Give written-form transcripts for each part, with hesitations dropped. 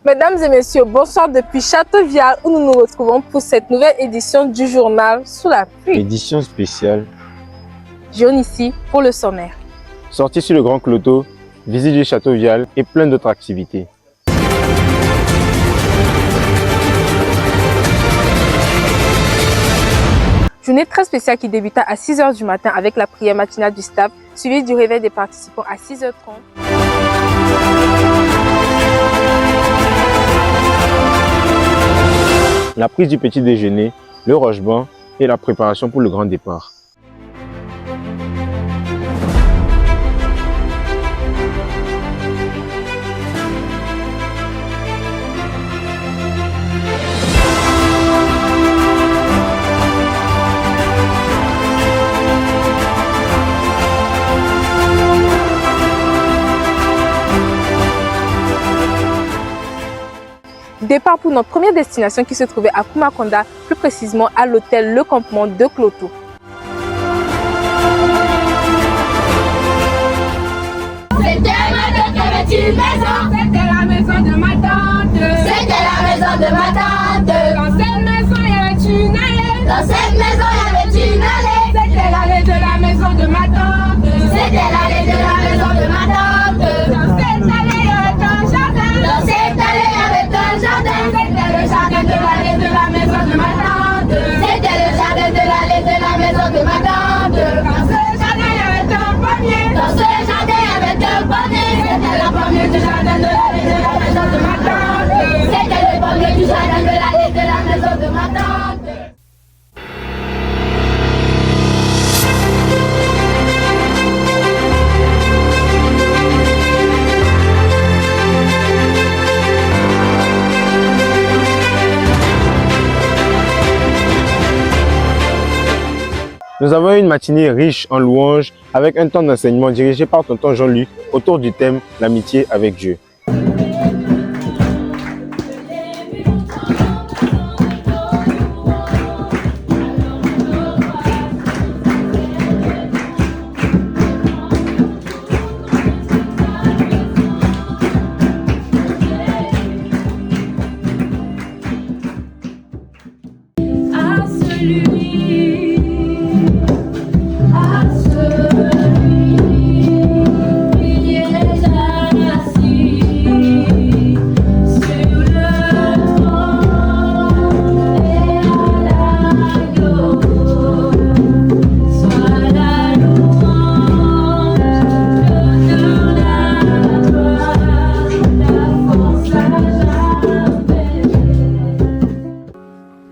Mesdames et messieurs, bonsoir depuis Châteauvial où nous nous retrouvons pour cette nouvelle édition du journal Sous la pluie. Édition spéciale. Jaune ici pour le sommaire. Sortie sur le Grand Cloto, visite du Châteauvial et plein d'autres activités. Journée très spéciale qui débuta à 6 h du matin avec la prière matinale du staff, suivie du réveil des participants à 6 h 30. La prise du petit déjeuner, le roche-banc et la préparation pour le grand départ. Départ pour notre première destination qui se trouvait à Kumakonda, plus précisément à l'hôtel Le Campement de Cloto. C'était la maison de ma tante. C'était la maison de ma tante. Dans cette maison, il y avait une allée. Dans cette maison, il y avait une allée. C'était l'allée de la maison de ma tante. C'était l'allée de la maison de ma tante. Dans cette allée, il y avait un jardin. Dans cette allée, il y avait un jardin. C'était le jardin de l'allée de la maison de ma tante. C'était le jardin de l'allée de la maison de ma tante. Dans ce jardin, il y avait un pommier. Dans ce jardin, il y avait un pommier. C'était le pommier du jardin de l'allée de la maison de ma tante. C'était le pommier du jardin de l'allée de la maison de ma tante. Nous avons eu une matinée riche en louanges avec un temps d'enseignement dirigé par tonton Jean-Luc autour du thème « L'amitié avec Dieu ».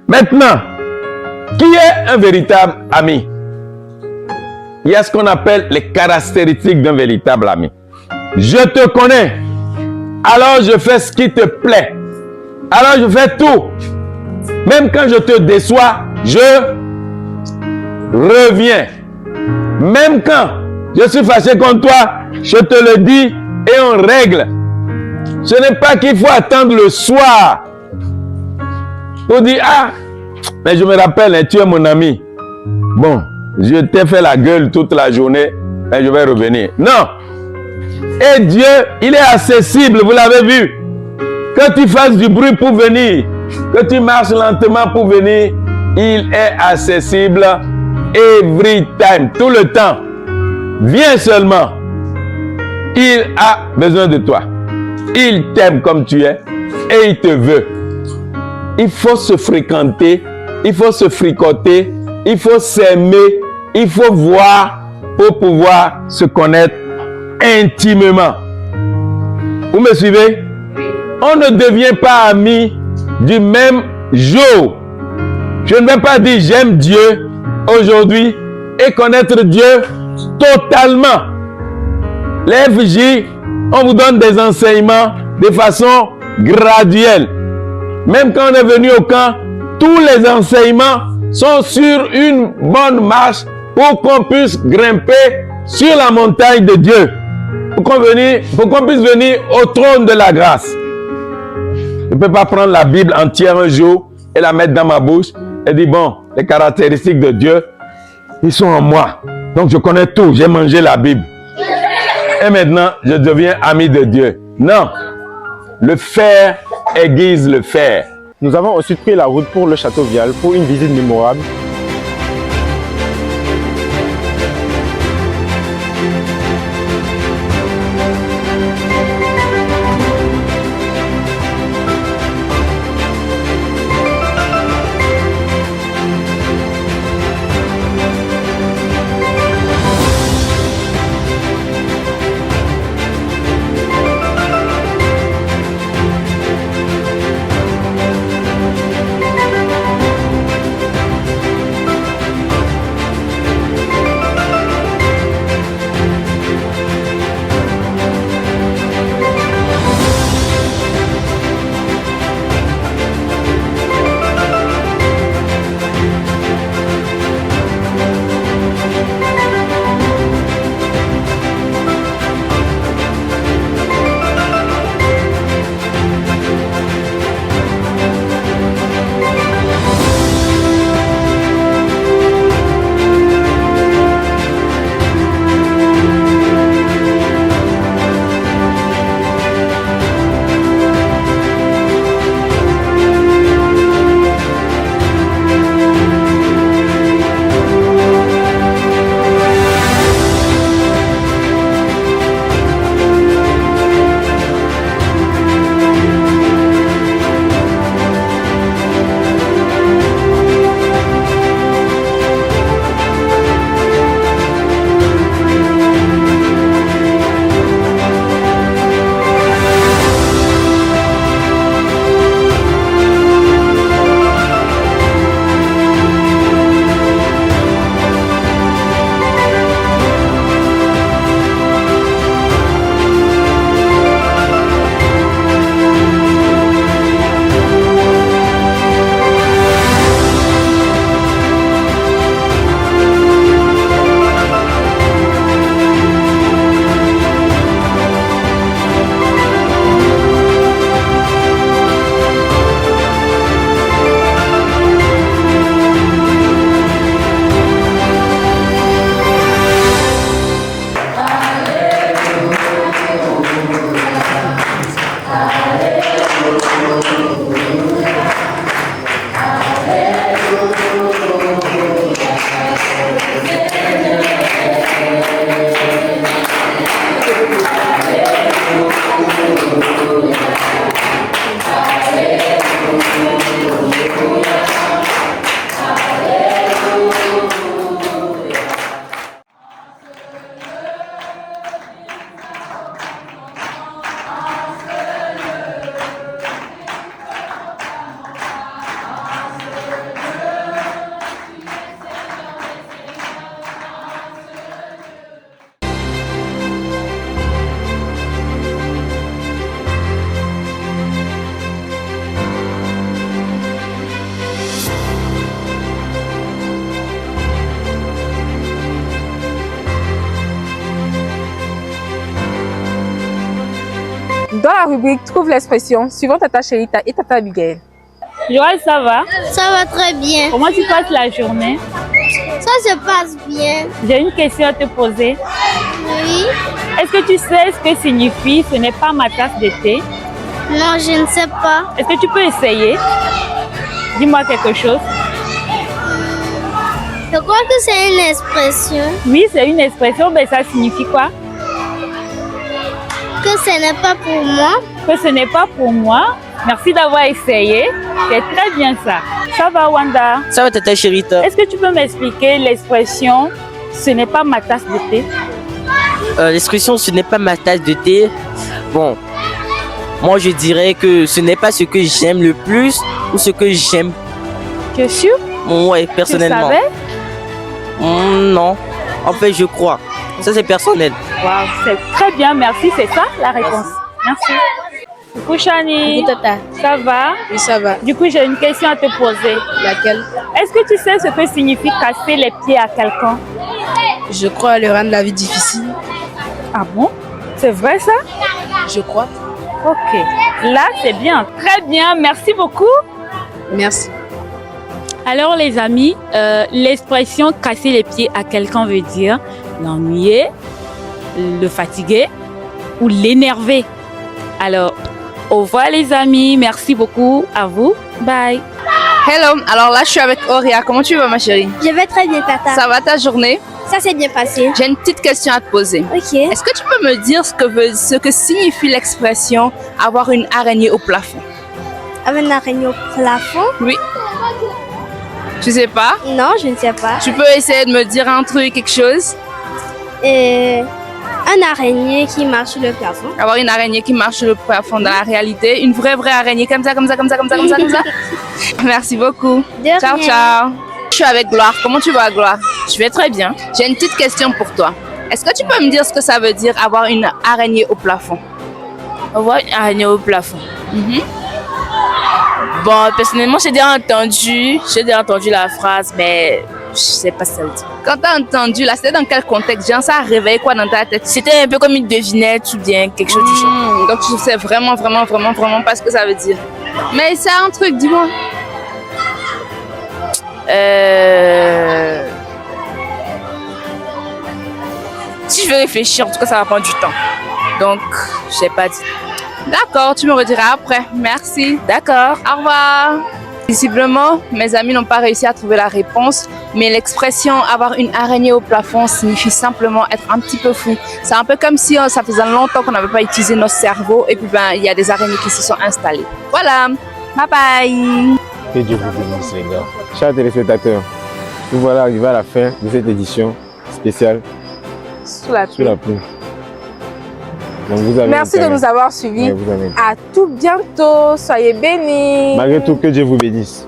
Maintenant, qui est un véritable ami? Il y a ce qu'on appelle les caractéristiques d'un véritable ami. Je te connais, alors je fais ce qui te plaît. Alors je fais tout. Même quand je te déçois, je reviens. Même quand je suis fâché contre toi, je te le dis et on règle. Ce n'est pas qu'il faut attendre le soir pour dire, ah, mais je me rappelle, hein, tu es mon ami. Bon, je t'ai fait la gueule toute la journée, mais je vais revenir. Non. Et Dieu, il est accessible, vous l'avez vu. Que tu fasses du bruit pour venir, que tu marches lentement pour venir, il est accessible every time, tout le temps. Viens seulement. Il a besoin de toi. Il t'aime comme tu es et il te veut. Il faut se fréquenter, il faut se fricoter, il faut s'aimer, il faut voir pour pouvoir se connaître intimement. Vous me suivez? On ne devient pas amis du même jour. Je ne vais pas dire j'aime Dieu aujourd'hui et connaître Dieu totalement. Les FJ, on vous donne des enseignements de façon graduelle. Même quand on est venu au camp, tous les enseignements sont sur une bonne marche pour qu'on puisse grimper sur la montagne de Dieu. Pour qu'on puisse venir au trône de la grâce. Je ne peux pas prendre la Bible entière un jour et la mettre dans ma bouche et dire, bon, les caractéristiques de Dieu, ils sont en moi. Donc je connais tout, j'ai mangé la Bible. Et maintenant, je deviens ami de Dieu. Non. Le faire aiguise le fer. Nous avons ensuite pris la route pour le château Vial pour une visite mémorable. Dans la rubrique Trouve l'expression, suivant Tata Sherita et Tata Abigail. Joël, ça va? Ça va très bien. Comment tu passes la journée? Ça se passe bien. J'ai une question à te poser. Oui. Est-ce que tu sais ce que signifie « ce n'est pas ma tasse de thé » ? Non, je ne sais pas. Est-ce que tu peux essayer? Dis-moi quelque chose. Je crois que c'est une expression. Oui, c'est une expression, mais ça signifie quoi? Que ce n'est pas pour moi. Que ce n'est pas pour moi. Merci d'avoir essayé. C'est très bien ça. Ça va, Wanda? Ça va, Tata Sherita. Est-ce que tu peux m'expliquer l'expression « ce n'est pas ma tasse de thé » ? L'expression « ce n'est pas ma tasse de thé », bon, moi je dirais que ce n'est pas ce que j'aime le plus ou ce que j'aime. Tu es sûr? Ouais, personnellement. Tu savais? Non, en fait je crois. Ça c'est personnel. Waouh, c'est très bien, merci, c'est ça la réponse. Merci. Du coup, Chani, Tata. ça va? Oui, ça va. Du coup, j'ai une question à te poser. Laquelle? Est-ce que tu sais ce que signifie casser les pieds à quelqu'un? Je crois le rendre la vie difficile. Ah bon? C'est vrai ça? Je crois. Ok. Là, c'est bien. Très bien. Merci beaucoup. Merci. Alors, les amis, l'expression casser les pieds à quelqu'un veut dire l'ennuyer, le fatiguer ou l'énerver. Alors, Au revoir les amis, merci beaucoup à vous. Bye. Hello, alors là je suis avec Auria. Comment tu vas ma chérie? Je vais très bien, Tata. Ça va ta journée? Ça s'est bien passé. J'ai une petite question à te poser. Ok. Est-ce que tu peux me dire ce que signifie l'expression avoir une araignée au plafond? Avec une araignée au plafond? Oui. Tu sais pas? Non, je ne sais pas. Tu peux essayer de me dire un truc, quelque chose? Un araignée qui marche sur le plafond. Avoir une araignée qui marche sur le plafond dans la réalité. Une vraie araignée comme ça. Merci beaucoup. De Ciao, rien. ciao. Je suis avec Gloire. Comment tu vas, Gloire? Je vais très bien. J'ai une petite question pour toi. Est-ce que tu peux me dire ce que ça veut dire avoir une araignée au plafond? Avoir une araignée au plafond. Bon, personnellement, j'ai déjà entendu la phrase, mais je sais pas ce que ça veut dire. Quand tu as entendu, là, c'était dans quel contexte? Genre, ça a réveillé quoi dans ta tête? C'était un peu comme une devinette ou bien quelque chose du genre. Donc, tu sais vraiment pas ce que ça veut dire. Mais c'est un truc, dis-moi. Si je veux réfléchir, en tout cas, ça va prendre du temps. Donc, je sais pas dit. D'accord, tu me rediras après. Merci. D'accord. Au revoir. Visiblement, mes amis n'ont pas réussi à trouver la réponse, mais l'expression avoir une araignée au plafond signifie simplement être un petit peu fou. C'est un peu comme si ça faisait longtemps qu'on n'avait pas utilisé notre cerveau et puis il y a des araignées qui se sont installées. Voilà. Bye bye. Que Dieu vous bénisse, les gars. Chers téléspectateurs, nous voilà arrivés à la fin de cette édition spéciale Sous la sur pluie. la pluie. Donc vous avez Merci de intérêt. nous avoir suivis. Ouais, vous avez intérêt. À tout bientôt. Soyez bénis. Malgré tout, que Dieu vous bénisse.